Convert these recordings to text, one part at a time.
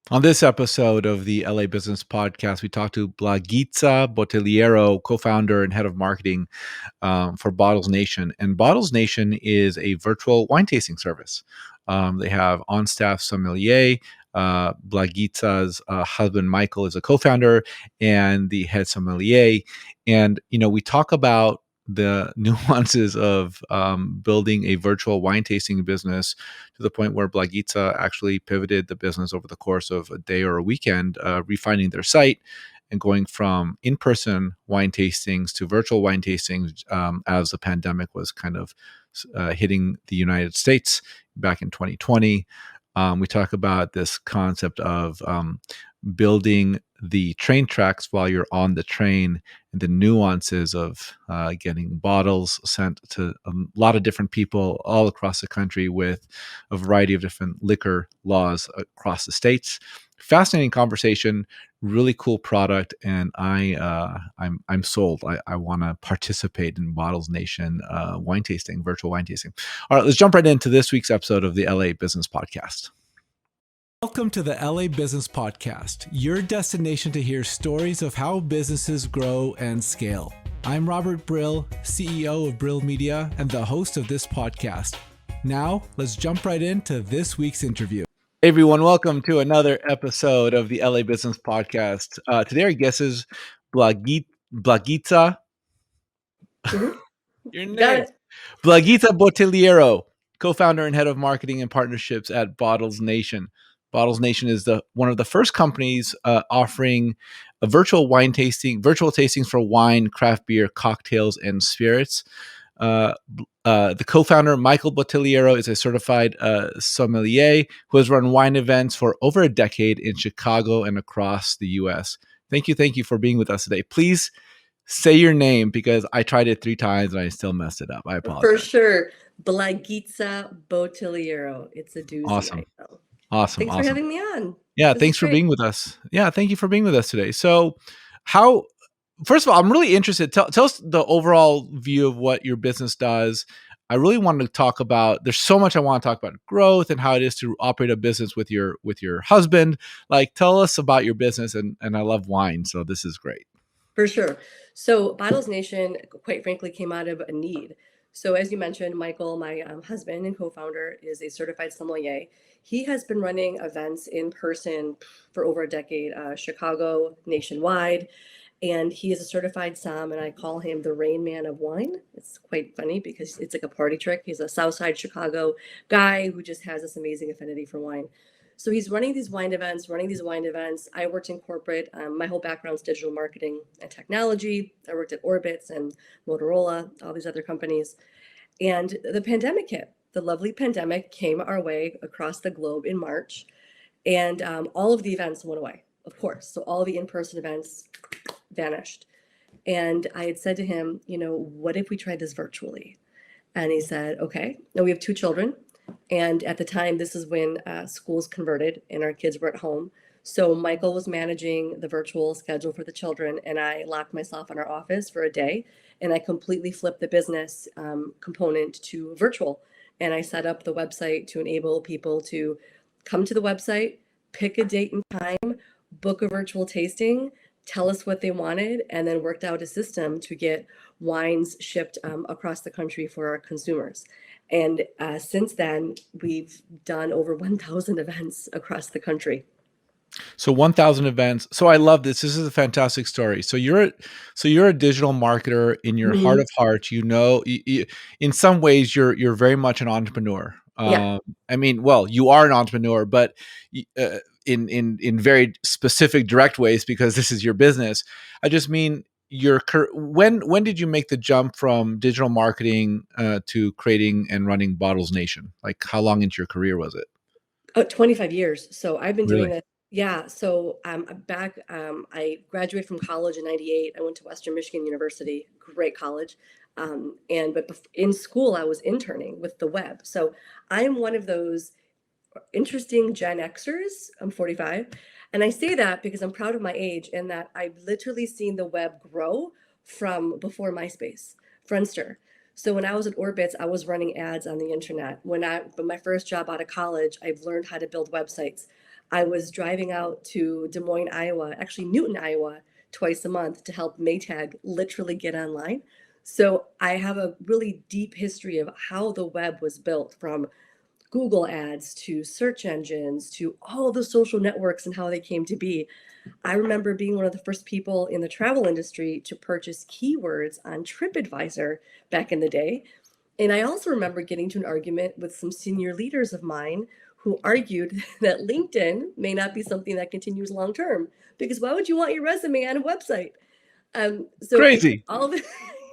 On this episode of the LA Business Podcast, we talked to Blagica Bottligliero, co-founder and head of marketing for Bottles Nation. And Bottles Nation is a virtual wine tasting service. They have on-staff sommelier. Blagica's husband Michael is a co-founder and the head sommelier. And we talk about the nuances of building a virtual wine tasting business to the point where Blagica actually pivoted the business over the course of a day or a weekend, refining their site and going from in-person wine tastings to virtual wine tastings as the pandemic was kind of hitting the United States back in 2020. We talk about this concept of building the train tracks while you're on the train and the nuances of getting bottles sent to a lot of different people all across the country with a variety of different liquor laws across the states. Fascinating conversation, really cool product, and I'm sold. I want to participate in Bottles Nation wine tasting, virtual wine tasting. All right, let's jump right into this week's episode of the LA Business Podcast. Welcome to the LA Business Podcast, your destination to hear stories of how businesses grow and scale. I'm Robert Brill, CEO of Brill Media and the host of this podcast. Now, let's jump right into this week's interview. Hey everyone, welcome to another episode of the LA Business Podcast. Today our guest is Blagica. Mm-hmm. Your name. Got it. Blagica Bottligliero, co-founder and head of marketing and partnerships at Bottles Nation. Bottles Nation is one of the first companies offering a virtual tastings for wine, craft beer, cocktails, and spirits. The co-founder, Michael Bottligliero, is a certified sommelier who has run wine events for over a decade in Chicago and across the U.S. Thank you for being with us today. Please say your name because I tried it 3 times and I still messed it up. I apologize. For sure. Blagica Bottligliero. It's a doozy. Awesome. I know. Awesome. Thanks for having me on. Yeah, This thanks is for great. being with us. Yeah, thank you for being with us today. So, first of all, I'm really interested. Tell us the overall view of what your business does. I really wanted to talk about, there's so much I want to talk about growth and how it is to operate a business with your husband. Like, tell us about your business, and I love wine, so this is great. For sure. So Bottles Nation, quite frankly, came out of a need. So as you mentioned, Michael, my husband and co-founder, is a certified sommelier. He has been running events in person for over a decade, Chicago, nationwide. And he is a certified som, and I call him the Rain Man of wine. It's quite funny because it's like a party trick. He's a Southside Chicago guy who just has this amazing affinity for wine. So he's running these wine events. I worked in corporate. My whole background is digital marketing and technology. I worked at Orbitz and Motorola, all these other companies. And the pandemic hit. The lovely pandemic came our way across the globe in March. And all of the events went away, of course. So all the in-person events vanished. And I had said to him, what if we tried this virtually? And he said, okay. Now we have 2 children. And at the time, this is when schools converted and our kids were at home. So Michael was managing the virtual schedule for the children, and I locked myself in our office for a day, and I completely flipped the business component to virtual. And I set up the website to enable people to come to the website, pick a date and time, book a virtual tasting, tell us what they wanted, and then worked out a system to get wines shipped across the country for our consumers. And since then, we've done over 1,000 events across the country. So 1,000 events. So I love this. This is a fantastic story. So you're a digital marketer in your heart of hearts. In some ways, you're very much an entrepreneur. Yeah. I mean, well, you are an entrepreneur, but in very specific, direct ways because this is your business. I just mean when did you make the jump from digital marketing to creating and running Bottles Nation? Like, how long into your career was it? 25 years. So I've been doing Really? this. Yeah. So back, I graduated from college in 98. I went to Western Michigan University, great college. But in school, I was interning with the web. So I'm one of those interesting Gen Xers. I'm 45. And I say that because I'm proud of my age and that I've literally seen the web grow from before MySpace, Friendster. So when I was at Orbitz, I was running ads on the internet. But my first job out of college, I've learned how to build websites. I was driving out to Des Moines, Iowa, actually Newton, Iowa, twice a month to help Maytag literally get online. So I have a really deep history of how the web was built, from Google ads to search engines to all the social networks and how they came to be. I remember being one of the first people in the travel industry to purchase keywords on TripAdvisor back in the day. And I also remember getting to an argument with some senior leaders of mine who argued that LinkedIn may not be something that continues long term, because why would you want your resume on a website? So I took Crazy. all of it,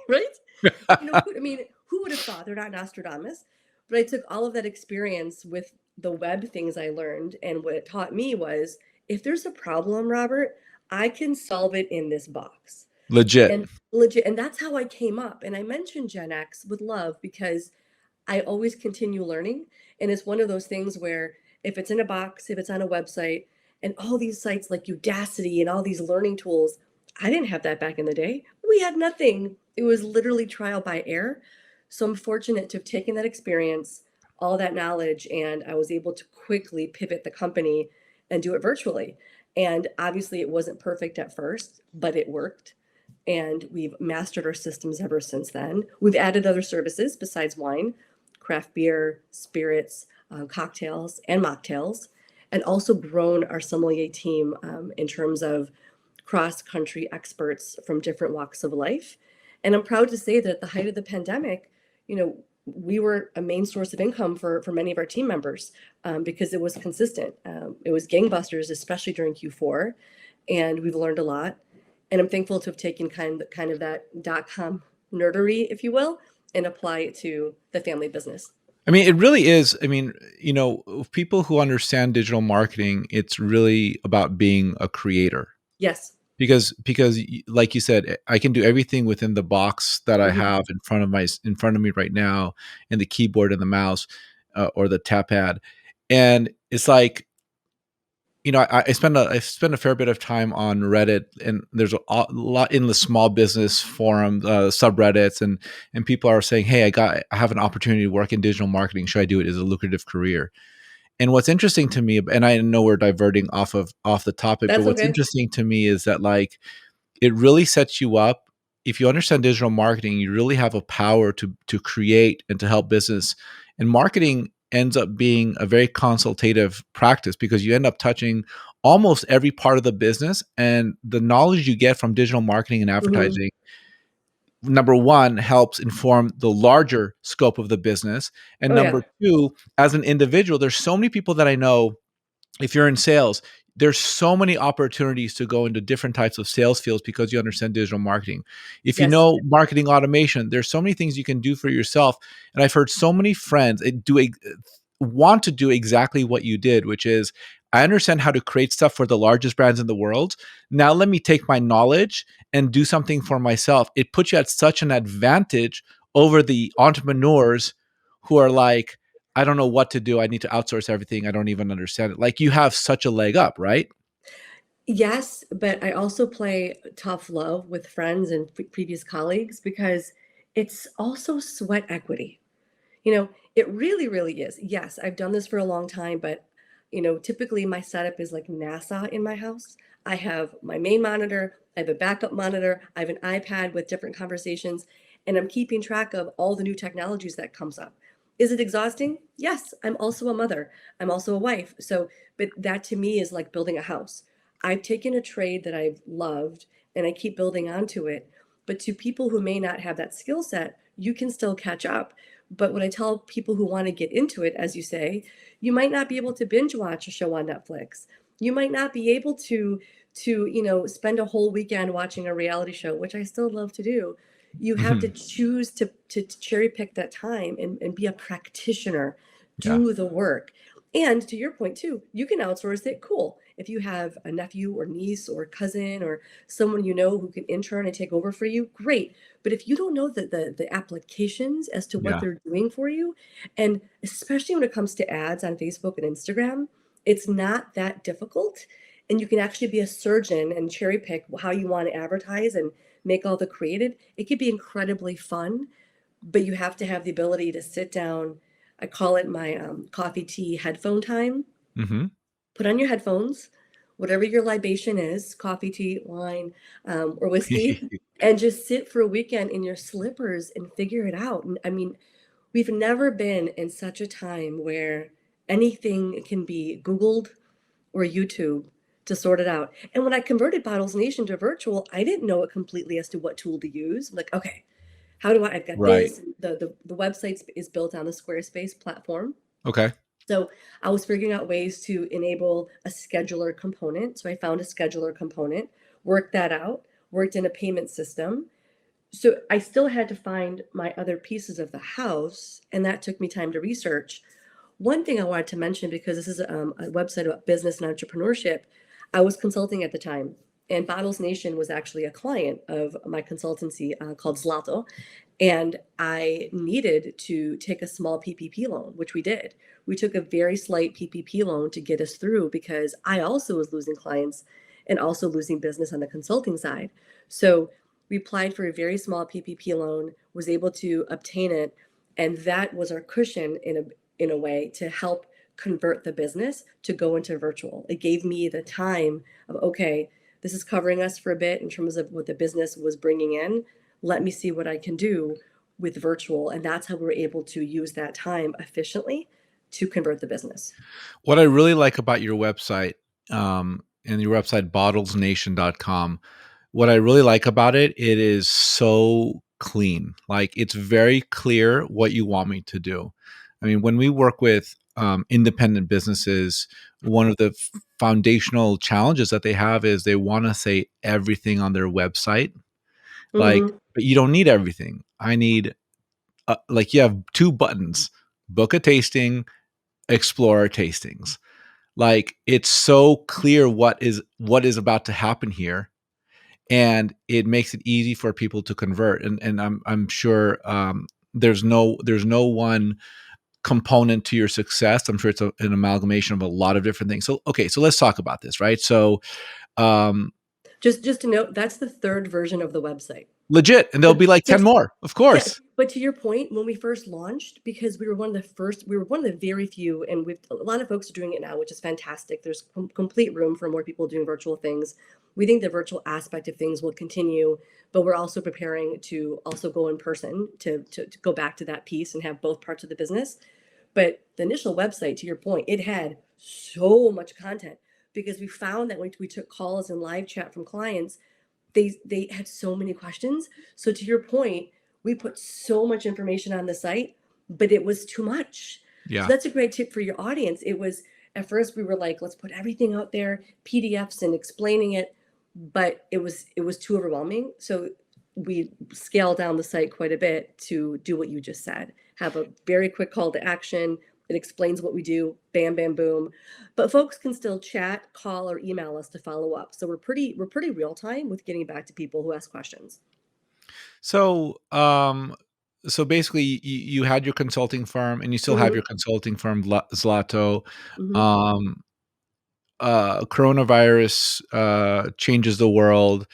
right? I mean, who would have thought? They're not Nostradamus. But I took all of that experience with the web things I learned. And what it taught me was, if there's a problem, Robert, I can solve it in this box. Legit. And legit. And that's how I came up. And I mentioned Gen X with love because I always continue learning. And it's one of those things where if it's in a box, if it's on a website, and all these sites like Udacity and all these learning tools, I didn't have that back in the day. We had nothing. It was literally trial by error. So I'm fortunate to have taken that experience, all that knowledge, and I was able to quickly pivot the company and do it virtually. And obviously, it wasn't perfect at first, but it worked. And we've mastered our systems ever since then. We've added other services besides wine, craft beer, spirits, cocktails, and mocktails, and also grown our sommelier team in terms of cross country experts from different walks of life. And I'm proud to say that at the height of the pandemic, we were a main source of income for many of our team members, because it was consistent. It was gangbusters, especially during Q4, and we've learned a lot. And I'm thankful to have taken kind of that .com nerdery, if you will, and apply it to the family business. I mean, it really is. I mean, people who understand digital marketing, it's really about being a creator. Yes. Because like you said, I can do everything within the box that I Hmm. have in front of me right now, and the keyboard and the mouse, or the tap pad. And it's like, I spend a fair bit of time on Reddit, and there's a lot in the small business forum, subreddits, and people are saying, "Hey, I have an opportunity to work in digital marketing. Should I do it as a lucrative career?" And what's interesting to me, and I know we're diverting off the topic, but That's what's okay. interesting to me is that, like, it really sets you up. If you understand digital marketing, you really have a power to create and to help business. And marketing ends up being a very consultative practice, because you end up touching almost every part of the business, and the knowledge you get from digital marketing and Hmm. advertising, number one, helps inform the larger scope of the business, and Oh, yeah. number two, as an individual, there's so many people that I know. If you're in sales, there's so many opportunities to go into different types of sales fields because you understand digital marketing. If you Yes. know marketing automation, there's so many things you can do for yourself. And I've heard so many friends want to do exactly what you did, which is, I understand how to create stuff for the largest brands in the world. Now let me take my knowledge and do something for myself. It puts you at such an advantage over the entrepreneurs who are like, I don't know what to do. I need to outsource everything. I don't even understand it. Like, you have such a leg up, right? Yes, but I also play tough love with friends and previous colleagues because it's also sweat equity. It really, really is. Yes, I've done this for a long time, but typically my setup is like NASA in my house. I have my main monitor, I have a backup monitor, I have an iPad with different conversations, and I'm keeping track of all the new technologies that comes up. Is it exhausting? Yes, I'm also a mother. I'm also a wife. So, but that to me is like building a house. I've taken a trade that I've loved and I keep building onto it. But to people who may not have that skill set, you can still catch up. But what I tell people who want to get into it, as you say, you might not be able to binge watch a show on Netflix. You might not be able to spend a whole weekend watching a reality show, which I still love to do. You have to Mhm. choose to cherry pick that time and be a practitioner, Yeah. do the work. And to your point too, you can outsource it. Cool. If you have a nephew or niece or cousin or someone who can intern and take over for you, great. But if you don't know the applications as to what Yeah. they're doing for you, and especially when it comes to ads on Facebook and Instagram, it's not that difficult. And you can actually be a surgeon and cherry pick how you want to advertise and make all the creative. It could be incredibly fun, but you have to have the ability to sit down. I call it my coffee tea headphone time. Mhm. put on your headphones, whatever your libation is, coffee, tea, wine, or whiskey, and just sit for a weekend in your slippers and figure it out. And I mean, we've never been in such a time where anything can be Googled or YouTube to sort it out. And when I converted Bottles Nation to virtual, I didn't know it completely as to what tool to use. I'm like, okay, how do I've got Right. this. The website is built on the Squarespace platform. Okay. So I was figuring out ways to enable a scheduler component. So I found a scheduler component, worked that out, worked in a payment system. So I still had to find my other pieces of the house, and that took me time to research. One thing I wanted to mention, because this is a website about business and entrepreneurship, I was consulting at the time, and Bottles Nation was actually a client of my consultancy called Zlato, and I needed to take a small PPP loan, which we did. We took a very slight PPP loan to get us through because I also was losing clients and also losing business on the consulting side. So we applied for a very small PPP loan, was able to obtain it, and that was our cushion in a way to help convert the business to go into virtual. It gave me the time of, okay, this is covering us for a bit in terms of what the business was bringing in. Let me see what I can do with virtual. And that's how we were able to use that time efficiently to convert the business. What I really like about your website, and your website, bottlesnation.com, what I really like about it, it is so clean. Like, it's very clear what you want me to do. I mean, when we work with independent businesses, one of the foundational challenges that they have is they want to say everything on their website. Like, Mm-hmm. but you don't need everything. I need, like, you have two buttons: book a tasting, explore tastings. Like, it's so clear what is about to happen here, and it makes it easy for people to convert. And I'm sure there's no one component to your success. I'm sure it's an amalgamation of a lot of different things. So okay, so let's talk about this, right? So um, Just to note, that's the third version of the website. legit, and there'll But be like 10 but more, of yeah, course. but to your point, when we first launched, because we were one of the very few, and we've a lot of folks are doing it now, which is fantastic. There's complete room for more people doing virtual things. We think the virtual aspect of things will continue, but we're also preparing to also go in person to go back to that piece and have both parts of the business. But the initial website, to your point, it had so much content because we found that when we took calls and live chat from clients, they had so many questions. So to your point, we put so much information on the site, but it was too much. So Yeah. that's a great tip for your audience. It was at first we were like, let's put everything out there, PDFs and explaining it, but it was too overwhelming. So we scaled down the site quite a bit to do what you just said. Have a very quick call to action. It explains what we do, bam, bam, boom. But folks can still chat, call, or email us to follow up. So we're pretty real time with getting back to people who ask questions. So so basically you had your consulting firm, and you still have Mm-hmm. your consulting firm, Zlato. Mm-hmm. um Coronavirus changes the world.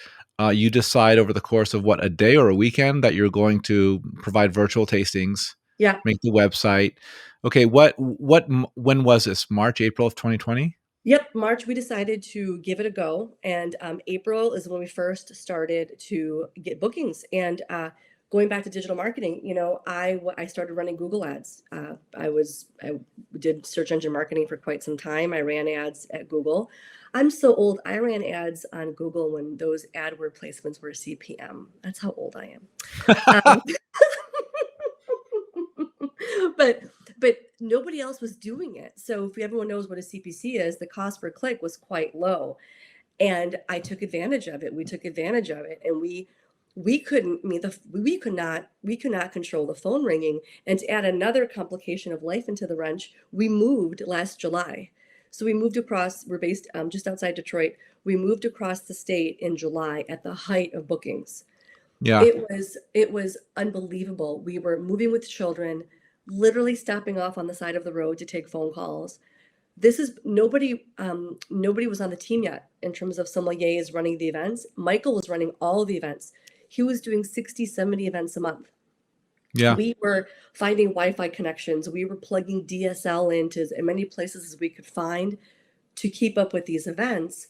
You decide over the course of what, a day or a weekend, that you're going to provide virtual tastings, Yeah. make the website. Okay, when was this? March, April of 2020? Yep, March, we decided to give it a go. And April is when we first started to get bookings. And going back to digital marketing, I started running Google ads. I did search engine marketing for quite some time. I ran ads at Google. I'm so old. I ran ads on Google when those AdWord placements were CPM. That's how old I am. Um, but but nobody else was doing it. So if everyone knows what a CPC is, the cost per click was quite low, and I took advantage of it. We took advantage of it, and we couldn't. I mean, we could not control the phone ringing. And to add another complication of life into the wrench, we moved last July. So we moved across. We're based just outside Detroit. We moved across the state in July at the height of bookings. Yeah. It was unbelievable. We were moving with children, literally stopping off on the side of the road to take phone calls. This is nobody was on the team yet in terms of sommeliers running the events. Michael was running all the events. He was doing 60, 70 events a month. Yeah. We were finding Wi-Fi connections. We were plugging DSL into as many places as we could find to keep up with these events.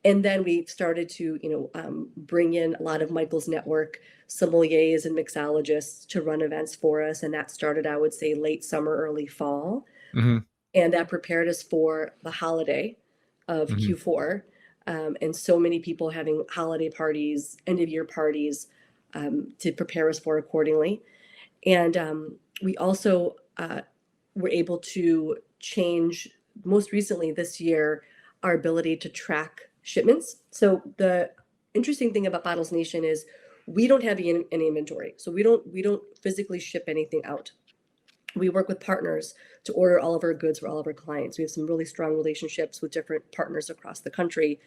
And then we started to, bring in a lot of Michael's network sommeliers and mixologists to run events for us. And that started, I would say, late summer, early fall. Hmm. And that prepared us for the holiday of Hmm. Q4. And so many people having holiday parties, end of year parties, to prepare us for accordingly. And we also were able to change most recently this year our ability to track shipments. So the interesting thing about Bottles Nation is we don't have any inventory. So we don't physically ship anything out. We work with partners to order all of our goods for all of our clients. We have some really strong relationships with different partners across the country.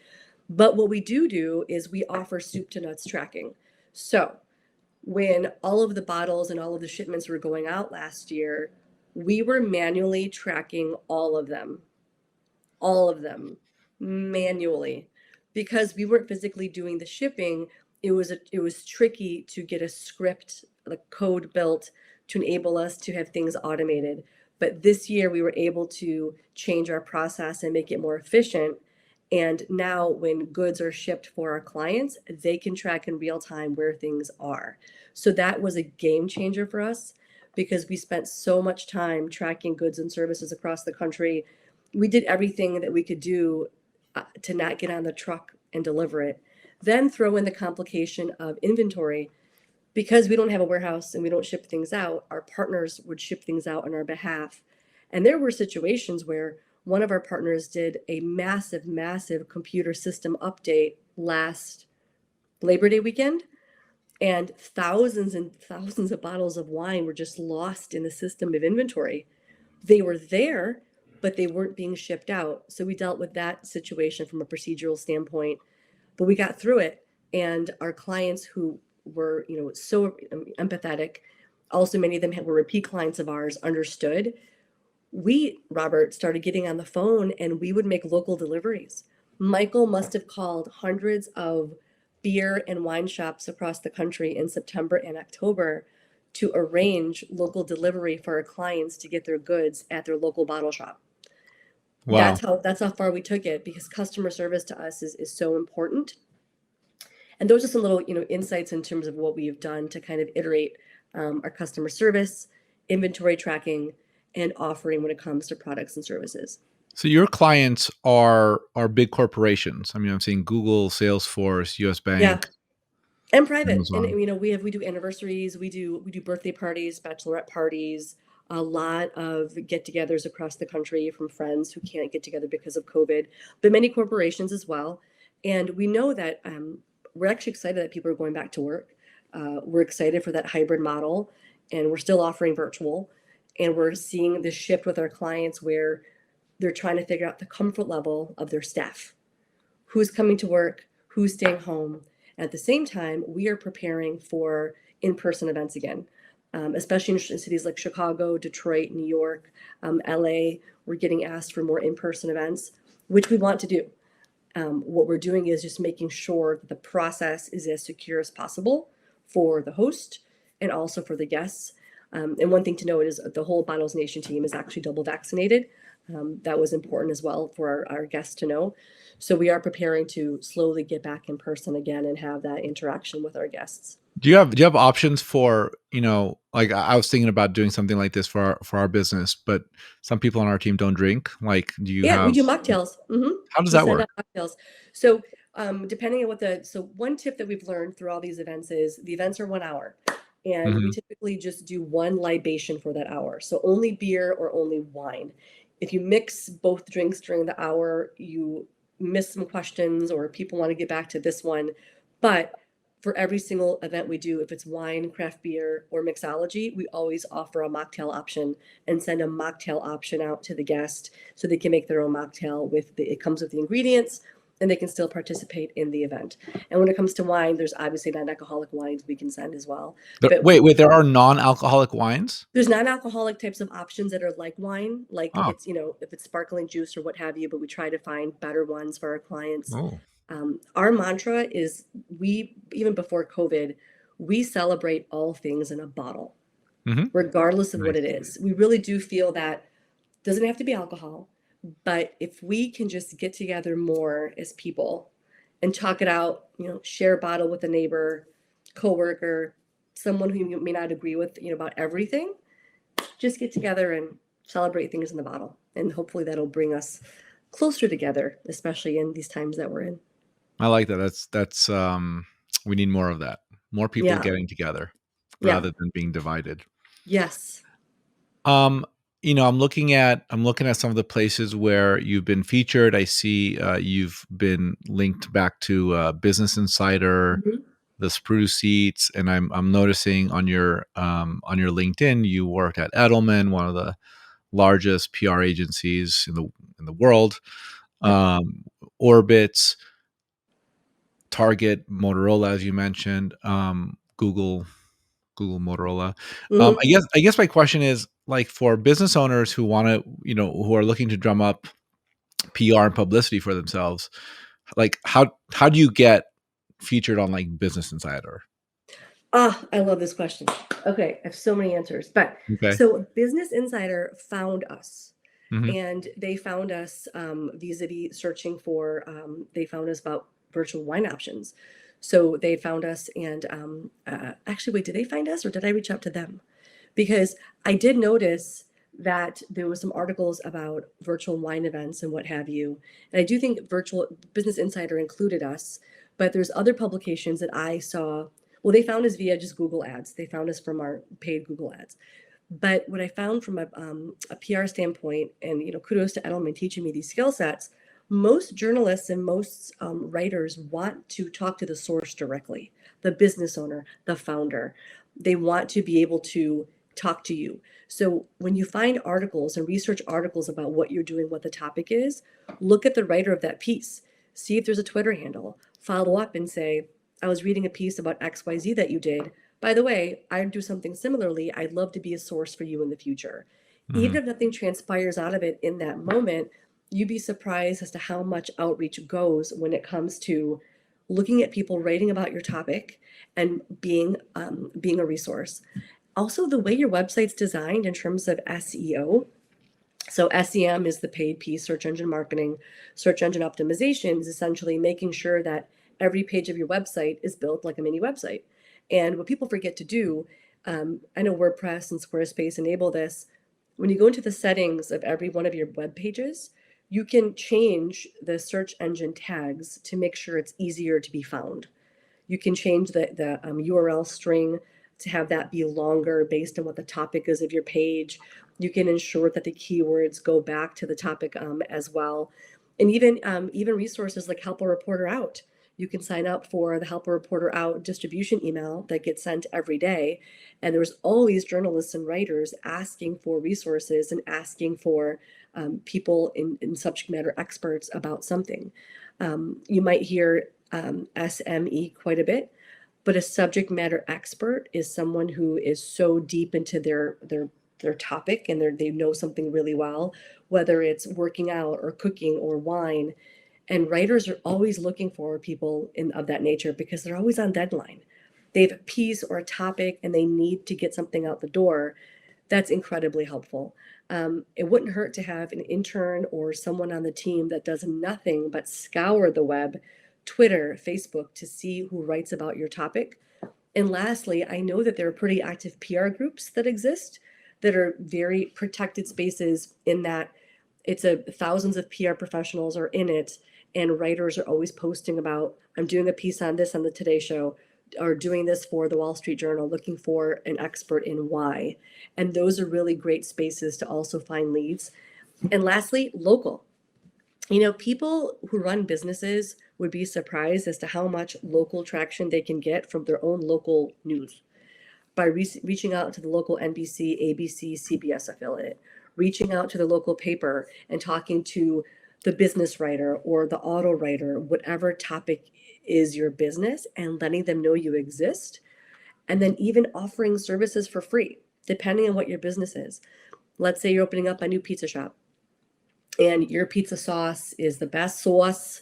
But what we do is we offer soup to nuts tracking. So when all of the bottles and all of the shipments were going out last year, we were manually tracking all of them manually because we weren't physically doing the shipping. It was tricky to get a script, the code built to enable us to have things automated. But this year we were able to change our process and make it more efficient. And now when goods are shipped for our clients, they can track in real time where things are. So that was a game changer for us because we spent so much time tracking goods and services across the country. We did everything that we could do to not get on the truck and deliver it. Then throw in the complication of inventory. Because we don't have a warehouse and we don't ship things out, our partners would ship things out on our behalf. And there were situations where one of our partners did a massive, massive computer system update last Labor Day weekend, and thousands and thousands of bottles of wine were just lost in the system of inventory. They were there, but they weren't being shipped out. So we dealt with that situation from a procedural standpoint, but we got through it. And our clients who were, so empathetic, also many of them were repeat clients of ours, understood. We, Robert, started getting on the phone and we would make local deliveries. Michael must have called hundreds of beer and wine shops across the country in September and October to arrange local delivery for our clients to get their goods at their local bottle shop. Wow. That's how far we took it because customer service to us is so important. And those are some little, insights in terms of what we've done to kind of iterate our customer service, inventory tracking, and offering when it comes to products and services. So your clients are big corporations. I mean, I'm seeing Google, Salesforce, US Yeah, Bank, and private. And Amazon. we do anniversaries, we do birthday parties, bachelorette parties, a lot of get-togethers across the country from friends who can't get together because of COVID, but many corporations as well. And we know that we're actually excited that people are going back to work. We're excited for that hybrid model, and we're still offering virtual. And we're seeing this shift with our clients where they're trying to figure out the comfort level of their staff, who's coming to work, who's staying home. At the same time, we are preparing for in-person events again, especially in cities like Chicago, Detroit, New York, LA. We're getting asked for more in-person events, which we want to do. What we're doing is just making sure that the process is as secure as possible for the host and also for the guests. And one thing to note is the whole Bottles Nation team is actually double vaccinated. That was important as well for our guests to know. So we are preparing to slowly get back in person again and have that interaction with our guests. Do you have options for, like I was thinking about doing something like this for our business, but some people on our team don't drink. Like, do you Yeah, we have do mocktails. how does We that send work? out mocktails. So depending on so one tip that we've learned through all these events is the events are 1 hour. And we Hmm. typically just do one libation for that hour. So only beer or only wine. If you mix both drinks during the hour, you miss some questions or people want to get back to this one. But for every single event we do, if it's wine, craft beer, or mixology, we always offer a mocktail option and send a mocktail option out to the guest so they can make their own mocktail it comes with the ingredients and they can still participate in the event. And when it comes to wine, there's obviously non-alcoholic wines we can send as well. But Wait, there are non-alcoholic wines? there's non-alcoholic types of options that are like wine, like Oh, it's, if it's sparkling juice or what have you, but we try to find better ones for our clients. oh, Our mantra is even before COVID, we celebrate all things in a bottle, hmm, regardless of what nice. it is. We really do feel that doesn't have to be alcohol, But if we can just get together more as people and talk it out, share a bottle with a neighbor, coworker, someone who you may not agree with, about everything, just get together and celebrate things in the bottle. And hopefully that'll bring us closer together, especially in these times that we're in. I like that. We need more of that. More people Yeah. getting together Yeah. rather than being divided. Yes. Um, I'm looking at some of the places where you've been featured. I see you've been linked back to Business Insider, Mhm. the Spruce Seats, and I'm noticing on your LinkedIn you worked at Edelman, one of the largest PR agencies in the world. Yep. Um, Orbitz, Target, Motorola, as you mentioned, Google, Motorola. Hmm. I guess my question is like for business owners who want to, who are looking to drum up PR and publicity for themselves, like how do you get featured on like Business Insider? Ah, I love this question. Okay, I have so many answers. But Okay. so Business Insider found us. Hmm. And they found us vis-a-vis searching for, they found us about virtual wine options. So they found us and actually, wait, did they find us or did I reach out to them? Because I did notice that there was some articles about virtual wine events and what have you. And I do think Virtual Business Insider included us, but there's other publications that I saw. Well, they found us via just Google ads. They found us from our paid Google ads. But what I found from a PR standpoint, and kudos to Edelman teaching me these skill sets, most journalists and most writers want to talk to the source directly, the business owner, the founder. They want to be able to talk to you. So when you find articles and research articles about what you're doing, what the topic is, look at the writer of that piece. See if there's a Twitter handle. Follow up and say, I was reading a piece about XYZ that you did. By the way, I'd do something similarly. I'd love to be a source for you in the future. Hmm. Even if nothing transpires out of it in that moment, you'd be surprised as to how much outreach goes when it comes to looking at people writing about your topic and being a resource. Also, the way your website's designed in terms of SEO. So SEM is the paid piece, search engine marketing. Search engine optimization is essentially making sure that every page of your website is built like a mini website. And what people forget to do, I know WordPress and Squarespace enable this. When you go into the settings of every one of your web pages, you can change the search engine tags to make sure it's easier to be found. You can change the URL string to have that be longer based on what the topic is of your page. You can ensure that the keywords go back to the topic as well. And even resources like Help a Reporter Out. You can sign up for the Help a Reporter Out distribution email that gets sent every day. And there's always journalists and writers asking for resources and asking for people in subject matter experts about something. You might hear SME quite a bit, but a subject matter expert is someone who is so deep into their topic and they know something really well, whether it's working out or cooking or wine. And writers are always looking for people of that nature because they're always on deadline. They have a piece or a topic and they need to get something out the door. That's incredibly helpful. It wouldn't hurt to have an intern or someone on the team that does nothing but scour the web, Twitter, Facebook, to see who writes about your topic. And lastly, I know that there are pretty active PR groups that exist that are very protected spaces in that it's a thousands of PR professionals are in it, and writers are always posting about, I'm doing a piece on this on the Today Show, or doing this for the Wall Street Journal, looking for an expert in why. And those are really great spaces to also find leads. And lastly, local. People who run businesses would be surprised as to how much local traction they can get from their own local news by reaching out to the local NBC, ABC, CBS affiliate, reaching out to the local paper and talking to the business writer or the auto writer, whatever topic is your business, and letting them know you exist. And then even offering services for free, depending on what your business is. Let's say you're opening up a new pizza shop and your pizza sauce is the best sauce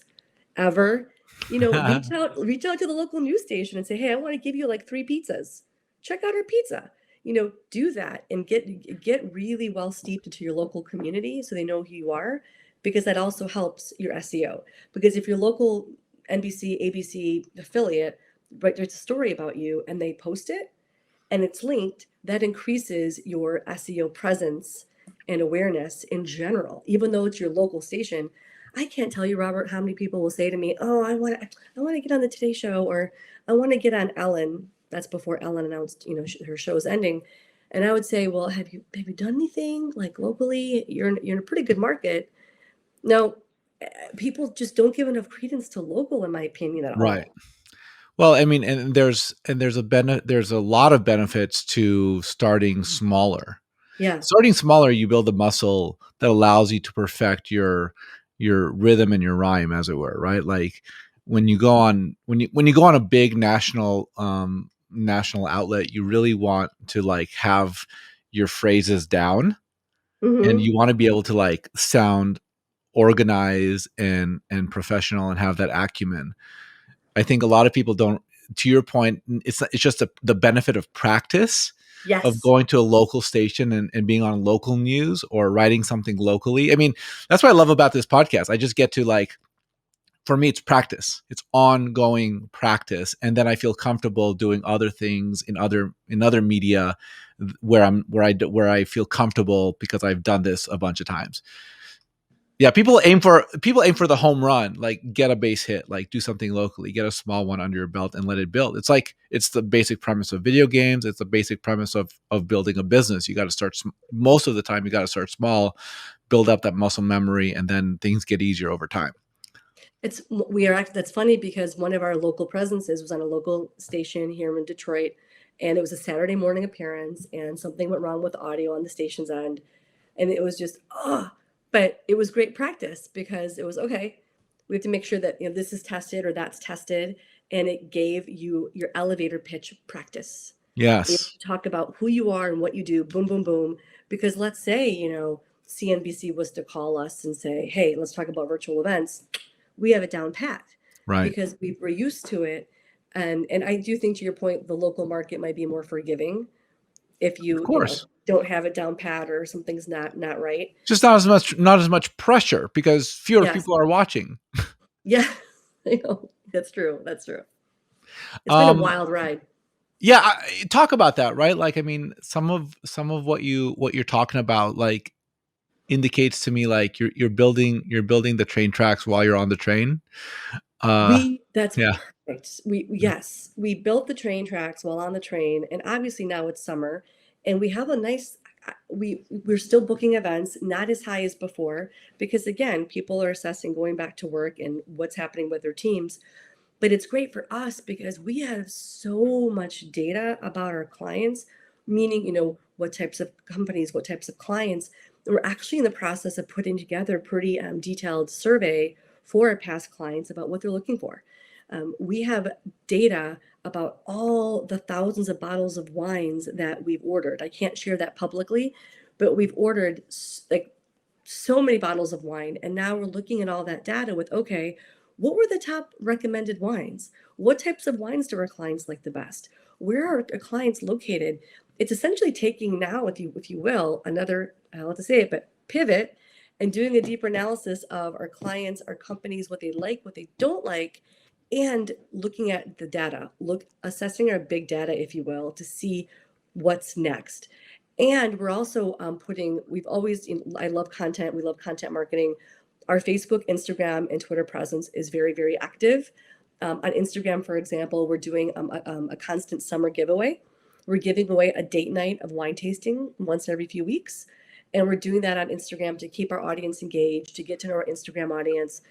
ever. Reach out to the local news station and say, hey, I want to give you like 3 pizzas. Check out our pizza. Do that and get really well steeped into your local community so they know who you are. because that also helps your SEO. Because if your local NBC, ABC affiliate writes a story about you and they post it and it's linked, that increases your SEO presence and awareness in general, even though it's your local station. I can't tell you, Robert, how many people will say to me, "Oh, I want to get on the Today Show," or "I want to get on Ellen." That's before Ellen announced, her show's ending. And I would say, "Well, have you done anything like locally? You're in a pretty good market." No, people just don't give enough credence to local, in my opinion, at Right. all. Well, I mean, there's a lot of benefits to starting smaller. Yeah. Starting smaller, you build a muscle that allows you to perfect your rhythm and your rhyme, as it were, right? Like when you go on a big national outlet, you really want to like have your phrases down, and Hmm. you want to be able to like sound organized and professional and have that acumen. I think a lot of people don't. To your point, it's just the benefit of practice of Yes. going to a local station and being on local news or writing something locally. I mean, that's what I love about this podcast. I just get to like, for me, it's practice. It's ongoing practice, and then I feel comfortable doing other things in other media where I feel comfortable because I've done this a bunch of times. Yeah, people aim for the home run, like get a base hit, like do something locally, get a small one under your belt and let it build. It's like it's the basic premise of video games. It's the basic premise of building a business. You got to start most of the time. You got to start small, build up that muscle memory, and then things get easier over time. That's funny because one of our local presences was on a local station here in Detroit, and it was a Saturday morning appearance, and something went wrong with audio on the station's end, and it was just but it was great practice because it was okay. We have to make sure that this is tested or that's tested, and it gave you your elevator pitch practice. You Yes, talk about who you are and what you do, boom, boom, boom. Because let's say CNBC was to call us and say, "Hey, let's talk about virtual events." We have it down pat right. because we're used to it. And I do think, to your point, the local market might be more forgiving if Of you course, don't have it down pat or something's not right. just not as much pressure because fewer Yes. people are watching. Yeah. I know. That's true. That's true. It's been a Um, wild ride. yeah, talk about that, right? Like, I mean, some of what you're talking about, like indicates to me like you're building the train tracks while you're on the train. Uh That's yeah. perfect. Yes, we built the train tracks while on the train, and obviously now it's summer, and we have a nice. We're still booking events, not as high as before, because again, people are assessing going back to work and what's happening with their teams. But it's great for us because we have so much data about our clients, meaning, what types of companies, what types of clients. We're actually in the process of putting together a pretty detailed survey for our past clients about what they're looking for. We have data about all the thousands of bottles of wines that we've ordered. I can't share that publicly, but we've ordered like so many bottles of wine. And now we're looking at all that data with, okay, what were the top recommended wines? What types of wines do our clients like the best? Where are our clients located? It's essentially taking now, if you will, another, I don't have to say it, but pivot and doing a deeper analysis of our clients, our companies, what they like, what they don't like, and looking at the data, assessing our big data, if you will, to see what's next. And we're also we've always, I love content. We love content marketing. Our Facebook, Instagram, and Twitter presence is very, very active. On Instagram, for example, we're doing a constant summer giveaway. We're giving away a date night of wine tasting once every few weeks. And we're doing that on Instagram to keep our audience engaged, to get to know our Instagram audience.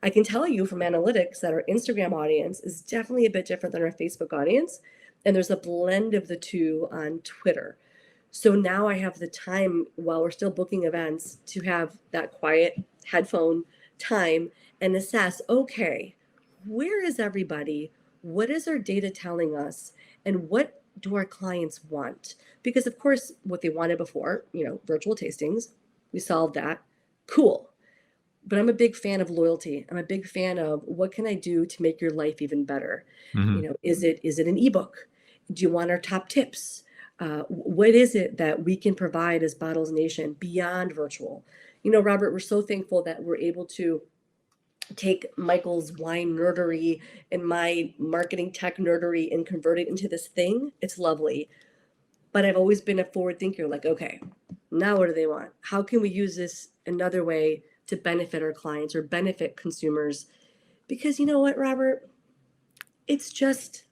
I can tell you from analytics that our Instagram audience is definitely a bit different than our Facebook audience. And there's a blend of the two on Twitter. So now I have the time while we're still booking events to have that quiet headphone time and assess, okay, where is everybody? What is our data telling us? And what do our clients want? Because, of course, what they wanted before, virtual tastings, we solved that. Cool. But I'm a big fan of loyalty. I'm a big fan of what can I do to make your life even better? Hmm. Is it an ebook? Do you want our top tips? What is it that we can provide as Bottles Nation beyond virtual? Robert, we're so thankful that we're able to take Michael's wine nerdery and my marketing tech nerdery and convert it into this thing. It's lovely. But I've always been a forward thinker, like, okay, now what do they want? How can we use this another way to benefit our clients or benefit consumers? Because you know what, Robert? It's just,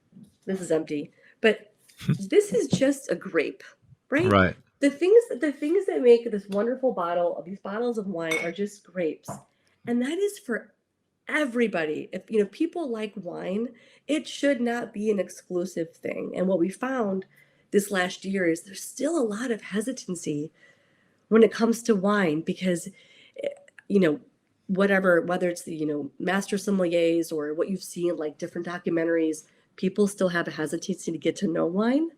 this is empty, but this is just a grape, right? Right. The things that make this wonderful bottle of these bottles of wine are just grapes. And that is for everybody. If people like wine, it should not be an exclusive thing. And what we found this last year is there's still a lot of hesitancy when it comes to wine because eh, you know whether it's the master sommeliers or what you've seen like different documentaries, people still have a hesitancy to get to know wine.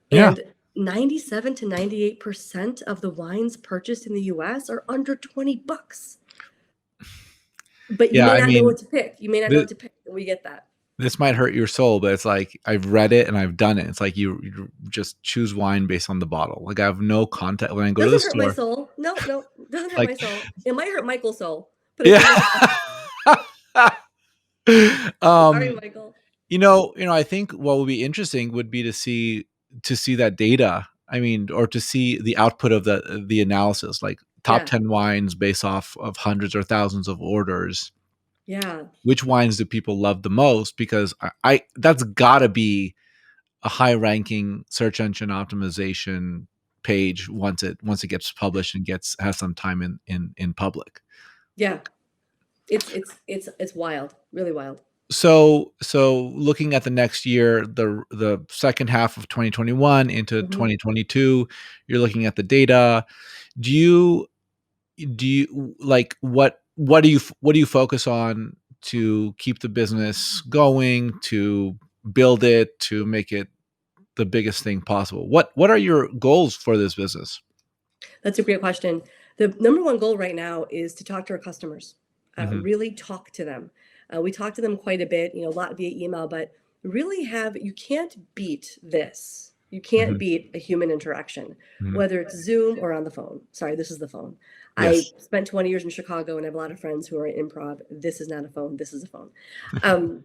Yeah. And 97 to 98% of the wines purchased in the US are under 20 bucks. But you Yeah. may I not know mean, what to pick. You may not know th- what to pick. And we get that. this might hurt your soul, but it's like I've read it and I've done it. It's like you just choose wine based on the bottle. Like I have no context when I go to the Doesn't hurt my store. soul. No, no, doesn't hurt Like, my soul. It might hurt Michael's soul, but it yeah. doesn't hurt mine. Sorry, um, Michael. I think what would be interesting would be to see that data. I mean, or to see the output of the analysis, like top Yeah, 10 wines based off of hundreds or thousands of orders. yeah, Which wines do people love the most? Because I that's gotta be a high ranking search engine optimization page once it gets published and gets has some time in public. yeah. It's wild, really wild. So looking at the next year, the second half of 2021 into Hmm. 2022, you're looking at the data. Do you like what do you focus on to keep the business going, to build it, to make it the biggest thing possible? What are your goals for this business? That's a great question. The number one goal right now is to talk to our customers, Mhm, really talk to them. We talk to them quite a bit, a lot via email, but really you can't beat this. You can't mhm, beat a human interaction, mhm. whether it's Zoom or on the phone. Sorry, this is the phone. I Yes. spent 20 years in Chicago and I have a lot of friends who are in improv. This is not a phone, this is a phone. Um,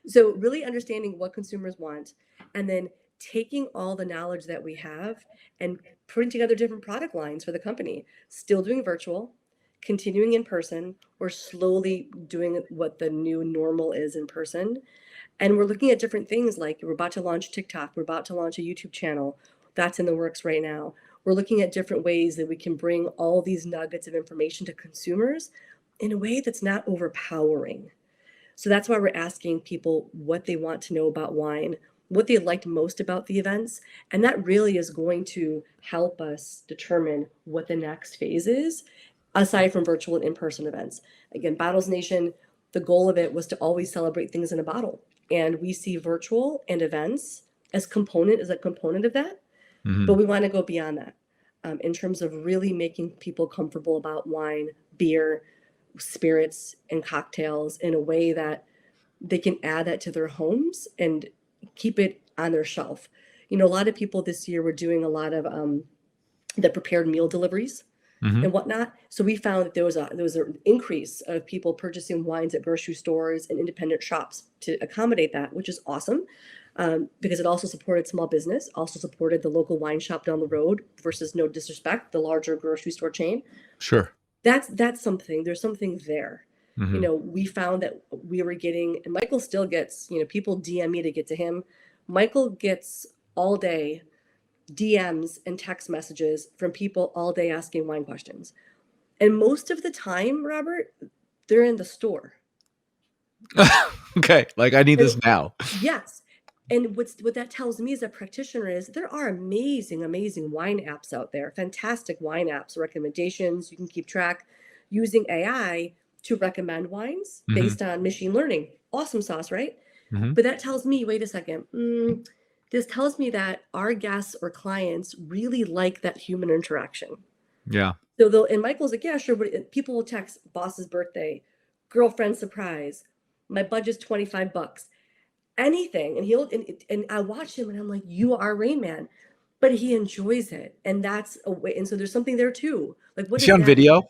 so, really understanding what consumers want and then taking all the knowledge that we have and putting together different product lines for the company, still doing virtual, continuing in person, or slowly doing what the new normal is in person. And we're looking at different things like we're about to launch TikTok, we're about to launch a YouTube channel. That's in the works right now. We're looking at different ways that we can bring all these nuggets of information to consumers in a way that's not overpowering. So that's why we're asking people what they want to know about wine, what they liked most about the events. And that really is going to help us determine what the next phase is, aside from virtual and in person events. Again, Bottles Nation, the goal of it was to always celebrate things in a bottle. And we see virtual and events as a component of that, but Mhm. we want to go beyond that in terms of really making people comfortable about wine, beer, spirits, and cocktails in a way that they can add that to their homes and keep it on their shelf. A lot of people this year were doing a lot of the prepared meal deliveries Mhm. and whatnot. So we found that there was an increase of people purchasing wines at grocery stores and independent shops to accommodate that, which is awesome. Because it also supported small business, also supported the local wine shop down the road versus, no disrespect, the larger grocery store chain. Sure. That's something. There's something there. Mhm. We found that we were getting, and Michael still gets, people DM me to get to him. Michael gets all day DMs and text messages from people all day asking wine questions. And most of the time, Robert, they're in the store. Okay, like I need And this now. yes. And what that tells me as a practitioner is there are amazing, amazing wine apps out there, fantastic wine apps, recommendations. You can keep track using AI to recommend wines Mhm, based on machine learning. Awesome sauce, right? mhm. But that tells me, wait a second, this tells me that our guests or clients really like that human interaction. Yeah. So they'll, and Michael's like, yeah, sure. But people will text boss's birthday, girlfriend surprise, my budget's 25 bucks, anything. And I watch him and I'm like, you are Rain Man. but he enjoys it. And that's a way. And so there's something there too. Like, what Is he does on that mean? video?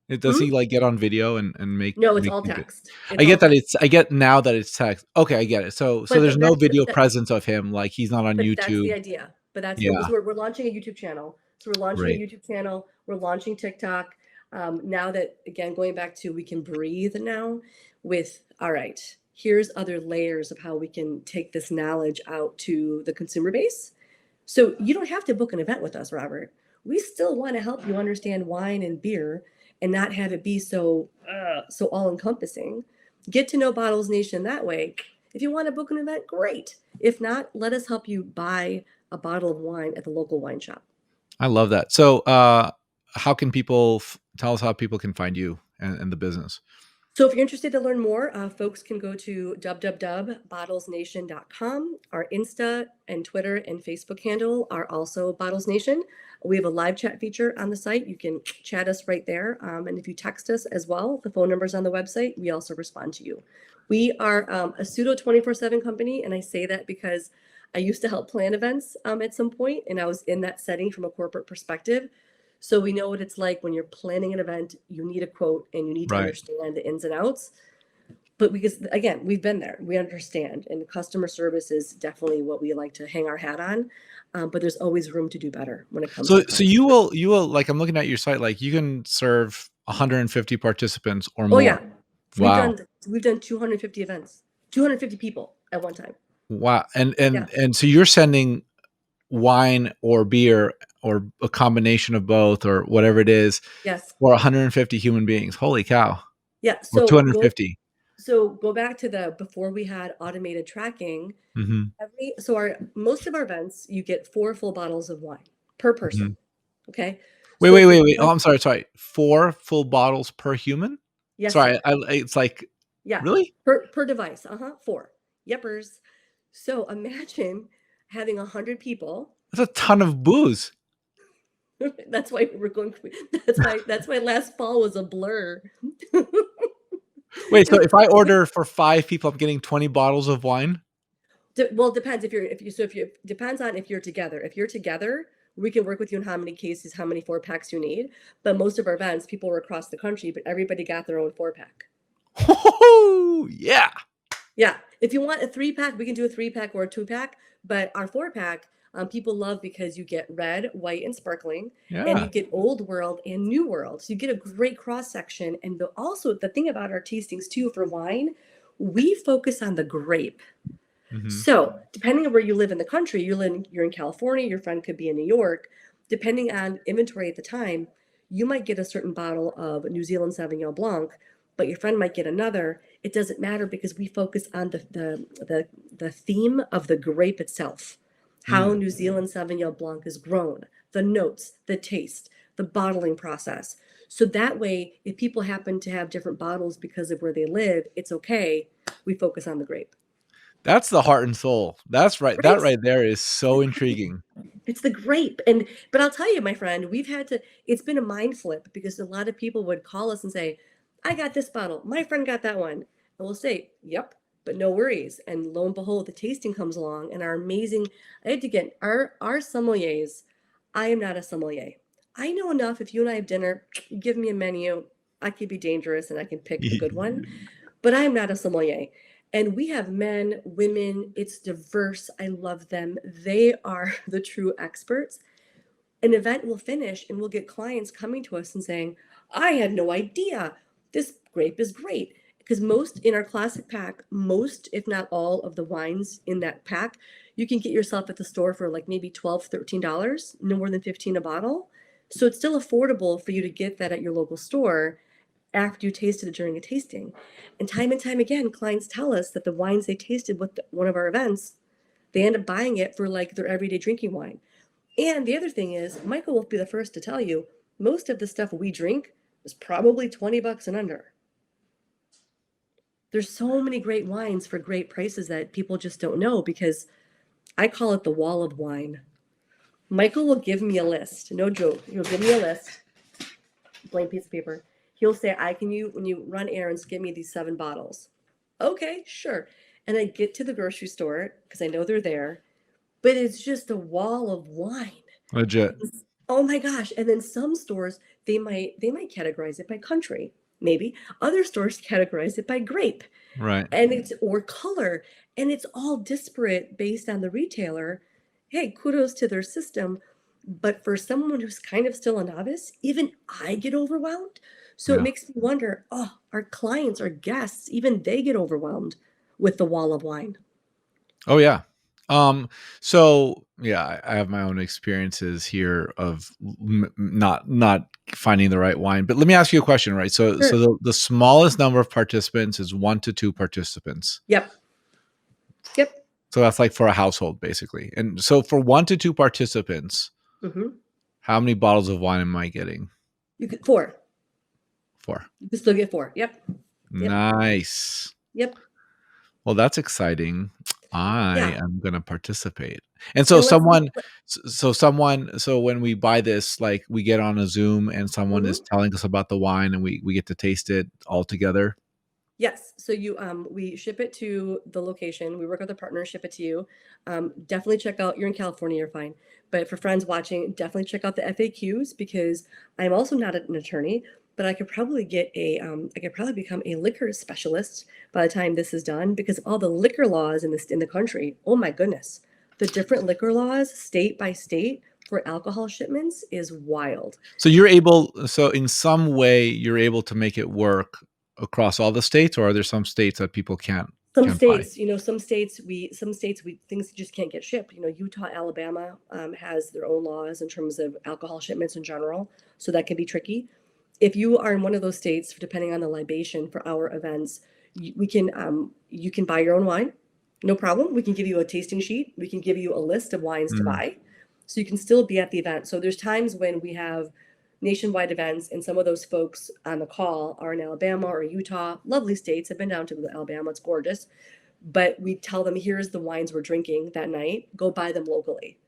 Does he Hmm? like get on video and No, it's make all it? text. It's I all get that text. I get now that it's text. Okay, I get it. So there's But no that's video that, presence of him. Like he's not on but that's the YouTube. idea. But that's the Yeah, so we're launching a YouTube channel. So we're launching a right. YouTube channel. We're launching TikTok. Now that again going back to we can breathe now with all right. Here's other layers of how we can take this knowledge out to the consumer base. So you don't have to book an event with us, Robert. We still want to help you understand wine and beer and not have it be so all encompassing. Get to know Bottles Nation that way. If you want to book an event, great. If not, let us help you buy a bottle of wine at the local wine shop. I love that. So, how can people tell us how people can find you and the business? So if you're interested to learn more, folks can go to www.bottlesnation.com. Our Insta and Twitter and Facebook handle are also Bottles Nation. We have a live chat feature on the site. You can chat us right there. And if you text us as well, the phone number's on the website. We also respond to you. We are a pseudo 24/7 company. And I say that because I used to help plan events at some point, and I was in that setting from a corporate perspective. So we know what it's like when you're planning an event, you need a quote and you need to Right. understand the ins and outs. But because again, we've been there, we understand, and customer service is definitely what we like to hang our hat on. But there's always room to do better when it comes to So client service. you will like I'm looking at your site like you can serve 150 participants or Oh yeah, more. we've Wow. done we've done 250 events, 250 people at one time. Wow. Yeah. And so you're sending wine or beer or a combination of both or whatever it is Yes. for 150 human beings. Holy cow. Yeah. Or So go 250. so go back to the before we had automated tracking. Mhm. Our most of our events, you get 4 full bottles of wine per person. Mhm. Okay. Wait, So wait, for wait, wait. Oh, one, I'm sorry. 4 full bottles per human? yes, Sorry, sir. it's like Yeah. really? Per device. Four. Yepers. So imagine having 100 people. That's a ton of booze. That's why we're going. That's why last fall was a blur. Wait, so if I order for 5 people, I'm getting 20 bottles of wine? Well, it depends if you depends on if you're together. If you're together, we can work with you on how many cases, how many 4 packs you need. But most of our events, people were across the country, but everybody got their own 4 pack. Yeah. Yeah, if you want a 3 pack, we can do a 3 pack or a 2 pack. But our 4 pack, people love because you get red, white, and sparkling, and you Yeah. get old world and new world. So you get a great cross section. And also the thing about our tastings too for wine, we focus on the grape. Mhm. So, depending on where you live in the country, you're in California, your friend could be in New York. Depending on inventory at the time, you might get a certain bottle of New Zealand Sauvignon Blanc, but your friend might get another. It doesn't matter because we focus on the theme of the grape itself, how Mm. New Zealand Sauvignon Blanc is grown, the notes, the taste, the bottling process. So that way, if people happen to have different bottles because of where they live, it's okay. We focus on the grape. That's the heart and soul. That's right. That Right? right there is It's the so grape. intriguing. It's the grape. And but I'll tell you, my friend, it's been a mind flip because a lot of people would call us and say, I got this bottle. My friend got that one. And we'll say, Yep, but no worries. And lo and behold, the tasting comes along and our amazing I had to get our sommeliers. I am not a sommelier. I know enough if you and I have dinner, you give me a menu, I could be dangerous and I can pick the good one, but I'm not a sommelier. And we have men, women, it's diverse. I love them. They are the true experts. An event will finish and we'll get clients coming to us and saying, I had no idea. This grape is great. Because most in our classic pack, most, if not all, of the wines in that pack, you can get yourself at the store for like maybe $12, $13, no more than 15 a bottle. So it's still affordable for you to get that at your local store after you tasted it during a tasting. And time again, clients tell us that the wines they tasted with one of our events, they end up buying it for like their everyday drinking wine. And the other thing is, Michael will be the first to tell you, most of the stuff we drink is probably 20 bucks and under. There's so many great wines for great prices that people just don't know because I call it the wall of wine. Michael will give me a list, no joke. He'll give me a list, blank piece of paper. He'll say, I can you when you run errands, give me these 7 bottles. Okay, sure. And I get to the grocery store because I know they're there. but it's just a wall of wine. Legit. Oh my gosh. And then some stores, they might categorize it by country, maybe. Other stores categorize it by grape Right. and it's or color, and it's all disparate based on the retailer. Hey, kudos to their system. But for someone who's kind of still a novice, even I get overwhelmed. So it Yeah. makes me wonder, oh, our clients, our guests, even they get overwhelmed with the wall of wine. Oh yeah. So yeah, I have my own experiences here of not finding the right wine. But let me ask you a question, right? So Sure. the smallest number of participants is 1 to 2 participants. Yep. Yep. So that's like for a household, basically. And so for 1 to 2 participants, Hmm. how many bottles of wine am I getting You could four. for? You could still get four. Yep. Yep. Nice. Yep. Well, that's exciting. I Yeah. am gonna participate. And so And let's someone so when we buy this, like, we get on a Zoom and someone is mhm. telling us about the wine and we get to taste it all together? Yes. So we ship it to the location. We work with a partner, ship it to you. Definitely check out. You're in California, you're fine. But for friends watching, definitely check out the FAQs because I'm also not an attorney, but I could probably get I could probably become a liquor specialist by the time this is done because all the liquor laws in the country. Oh my goodness, the different liquor laws state by state for alcohol shipments is wild. So in some way, you're able to make it work across all the states, or are there some states that people Some can't buy? states, some states we things just can't get shipped. Utah, Alabama has their own laws in terms of alcohol shipments in general, so that can be tricky. If you are in one of those states, depending on the libation for our events, you can buy your own wine, no problem. We can give you a tasting sheet. We can give you a list of wines to Mm, buy, so you can still be at the event. So there's times when we have nationwide events, and some of those folks on the call are in Alabama or Utah, lovely states. I've been down to Alabama; it's gorgeous. But we tell them, here's the wines we're drinking that night. Go buy them locally,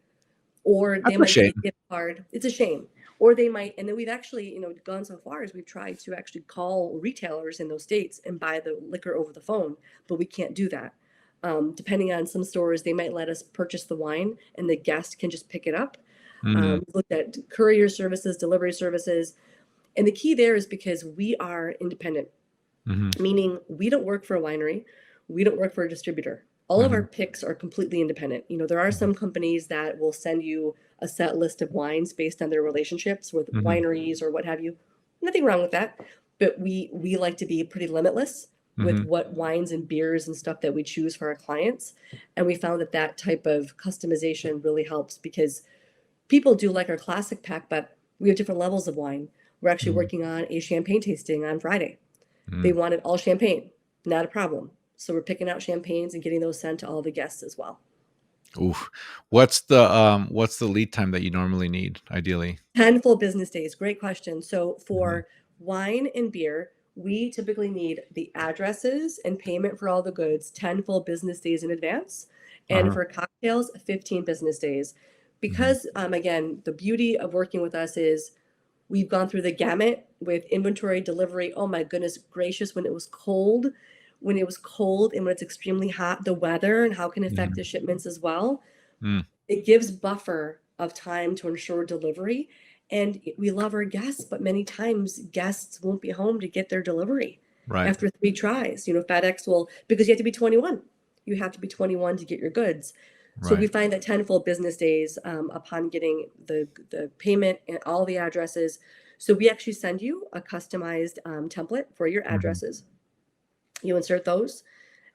or they that's a might get shame. a gift card. It's a shame. Or they might, and then we've actually, gone so far as we've tried to actually call retailers in those states and buy the liquor over the phone, but we can't do that. Depending on some stores, they might let us purchase the wine and the guest can just pick it up. Mhm, We've looked at courier services, delivery services, and the key there is because we are independent, mhm, meaning we don't work for a winery, we don't work for a distributor. All of our mhm, picks are completely independent. There are mhm, some companies that will send you a set list of wines based on their relationships with mhm, wineries or what have you. Nothing wrong with that, but we like to be pretty limitless with mhm, what wines and beers and stuff that we choose for our clients. And we found that that type of customization really helps because people do like our classic pack, but we have different levels of wine. We're actually mhm, working on a champagne tasting on Friday. They mm. wanted all champagne, not a problem. So we're picking out champagnes and getting those sent to all the guests as well. Oof. What's the lead time that you normally need, ideally? 10 full business days. Great question. So Mhm, for wine and beer, we typically need the addresses and payment for all the goods 10 full business days in advance. And uh-huh, for cocktails, 15 business days. mhm, Because, again, the beauty of working with us is we've gone through the gamut with inventory delivery. Oh my goodness gracious, when it was cold and when it's extremely hot, the weather and how it can affect mhm, the shipments as well. mm, It gives buffer of time to ensure delivery. And we love our guests, but many times guests won't be home to get their delivery right, after 3 tries. FedEx will, because you have to be 21. You have to be 21 to get your goods. So we right, find that 10 full business days upon getting the payment and all the addresses. So we actually send you a customized template for your mhm. addresses. You insert those,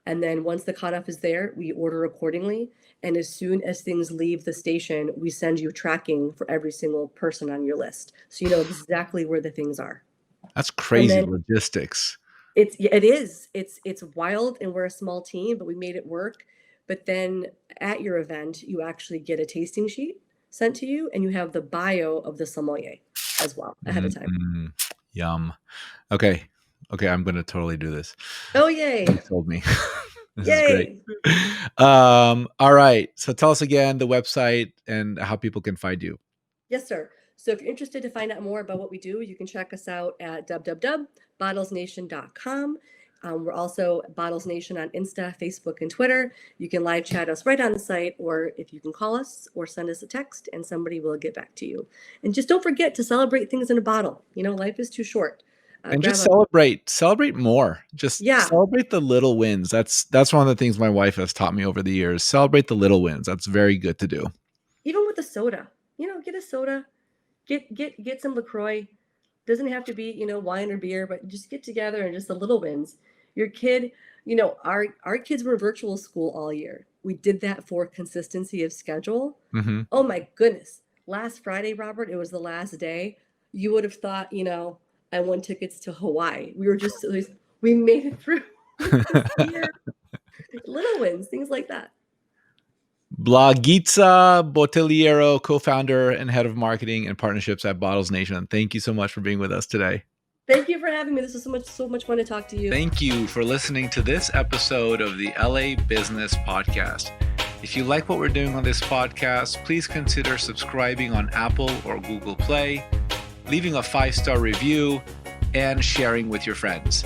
and then once the cutoff is there, we order accordingly. And as soon as things leave the station, we send you tracking for every single person on your list. So you know exactly where the things are. That's And crazy then logistics. it is. It's wild and we're a small team, but we made it work. But then at your event, you actually get a tasting sheet sent to you and you have the bio of the sommelier as well ahead of time. Mm, yum. Okay. Okay, I'm gonna totally do this. Oh, yay. You sold me. This is great. Yay. All right. So tell us again the website and how people can find you. Yes, sir. So if you're interested to find out more about what we do, you can check us out at www.bottlesnation.com. We're also Bottles Nation on Insta, Facebook, and Twitter. You can live chat us right on the site, or if you can call us or send us a text, and somebody will get back to you. And just don't forget to celebrate things in a bottle. Life is too short. And Grab just a celebrate more. Just Yeah, celebrate the little wins. That's one of the things my wife has taught me over the years. Celebrate the little wins. That's very good to do. even with a soda. Get a soda, get some LaCroix. Doesn't have to be, wine or beer, but just get together and just the little wins. Your kid, our kids were virtual school all year. We did that for consistency of schedule. Mhm. Oh my goodness. Last Friday, Robert, it was the last day. You would have thought, I won tickets to Hawaii. We made it through this year. Little wins, things like that. Blagica Bottligliero, co-founder and head of marketing and partnerships at Bottles Nation. Thank you so much for being with us today. Thank you for having me. This was so much fun to talk to you. Thank you for listening to this episode of the LA Business Podcast. If you like what we're doing on this podcast, please consider subscribing on Apple or Google Play, leaving a 5-star review, and sharing with your friends.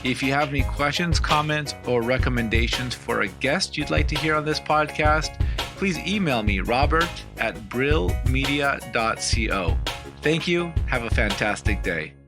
If you have any questions, comments, or recommendations for a guest you'd like to hear on this podcast, please email me, robert@brillmedia.co. Thank you. Have a fantastic day.